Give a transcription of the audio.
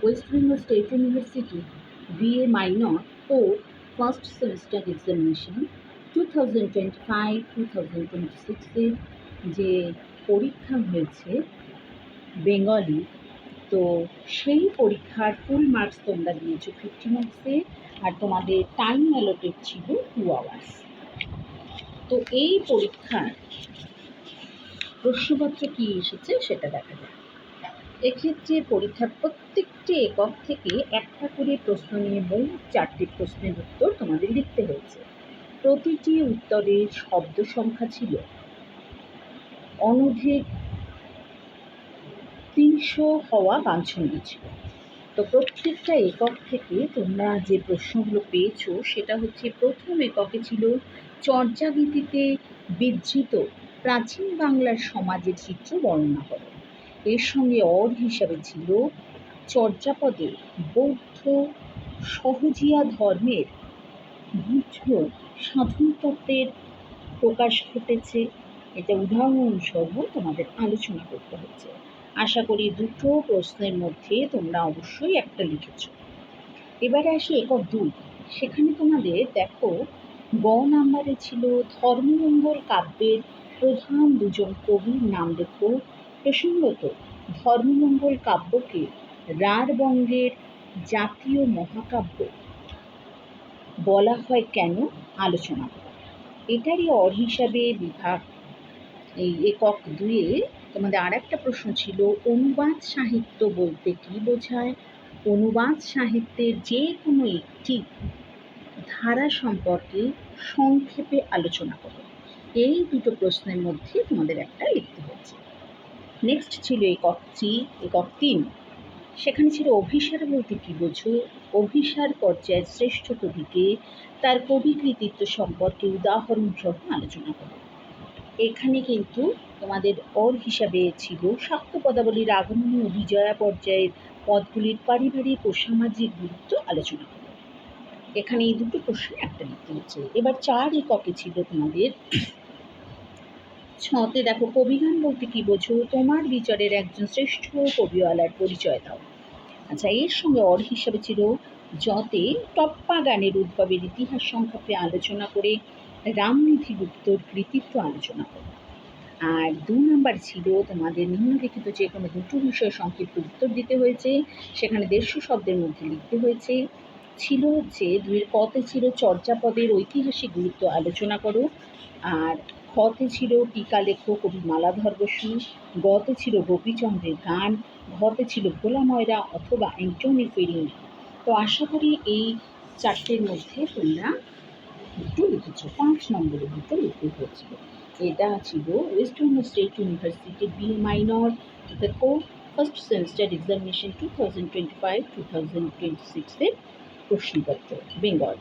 West Bengal State University BA minor ও first semester examination 2025-2026 যে পরীক্ষা হয়েছে বেঙ্গলি, তো সেই পরীক্ষার ফুল মার্কস তোমরা দিয়েছো 50 মার্কসে, আর তোমাদের টাইম অ্যালোটেড ছিল 2 আওয়ার্স। তো এই পরীক্ষার প্রশ্নপত্র কী এসেছে সেটা দেখা যায়। এক্ষেত্রে পরীক্ষার প্রত্যেকটি একক থেকে একটা করে প্রশ্ন নিয়ে মোট 4টি প্রশ্নের উত্তর তোমাদের লিখতে হয়েছে। প্রতিটি উত্তরের শব্দ সংখ্যা ছিল অনধিক 300 হওয়া বাঞ্ছনীয় ছিল। তো প্রত্যেকটা একক থেকে তোমরা যে প্রশ্নগুলো পেয়েছো সেটা হচ্ছে, প্রথম এককে ছিল চর্যাগীতিতে বিধৃত প্রাচীন বাংলার সমাজের চিত্র বর্ণনা করো। এর সঙ্গে অর হিসাবে ছিল চর্যাপদে বৌদ্ধ সহজিয়া ধর্মের বুদ্ধ সাধন তত্ত্বের প্রকাশ ঘটেছে। এটা উদাহরণসহ তোমাদের আলোচনা করতে হচ্ছে। আশা করি দুটো প্রশ্নের মধ্যে তোমরা অবশ্যই একটা লিখেছ। এবারে আসি একক 2। সেখানে তোমাদের দেখো গ নাম্বারে ছিল ধর্মমঙ্গল কাব্যের প্রধান দুজন কবির নাম লেখো। প্রসঙ্গত ধর্মমঙ্গল কাব্যকে রাঢ়বঙ্গের জাতীয় মহাকাব্য বলা হয় কেন আলোচনা করো। এটারই অর হিসাবে বিভাগ এই একক 2-এ তোমাদের আর একটা প্রশ্ন ছিল, অনুবাদ সাহিত্য বলতে কী বোঝায়? অনুবাদ সাহিত্যের যে কোনো একটি ধারা সম্পর্কে সংক্ষেপে আলোচনা করো। এই দুটো প্রশ্নের মধ্যে তোমাদের একটা লিখতে হচ্ছে। নেক্সট ছিল একক 3। সেখানে ছিল অভিসার বলতে কী বোঝো? অভিসার পর্যায়ের শ্রেষ্ঠ কবিকে তার কবি কৃতিত্ব সম্পর্কে উদাহরণসহ আলোচনা করো। এখানে কিন্তু তোমাদের অর হিসাবে ছিল শাক্ত পদাবলীর আগমনী ও বিজয়া পর্যায়ের পদগুলির পারিবারিক ও সামাজিক গুরুত্ব আলোচনা করো। এখানে এই দুটো প্রশ্ন একটা লিখতে হচ্ছে। এবার 4 এককে ছিল তোমাদের 6-তে দেখো কবিগান বলতে কী বোঝো? তোমার বিচারের একজন শ্রেষ্ঠ কবিওয়ালার পরিচয় দাও। আচ্ছা, এর সঙ্গে অর হিসাবে ছিল যতে টপ্পা গানের উদ্ভবের ইতিহাস সংক্ষেপে আলোচনা করে রামনিধি গুপ্তর কৃতিত্ব আলোচনা করো। আর 2 নাম্বার ছিল তোমাদের নিম্নলিখিত যে কোনো দুটো বিষয়ে সংক্ষিপ্ত উত্তর দিতে হয়েছে। সেখানে 150 শব্দের মধ্যে লিখতে হয়েছে। ছিল হচ্ছে 2-এর কতে ছিল চর্যাপদের ঐতিহাসিক গুরুত্ব আলোচনা করো। আর খতে ছিল টিকা লেখো কবি মালাধর বসু। গতে ছিল গোপীচন্দ্রের গান। ঘতে ছিল ভোলা ময়রা অথবা অ্যান্টনি ফেরিনি। তো আশা করি এই 4টের মধ্যে তোমরা দুটো লিখেছ। 5 নম্বরের দুটো লিখতে হয়েছিল। এটা ছিল West Bengal State University BA minor first semester examination 2025-2026 এর প্রশ্নপত্র বেঙ্গল।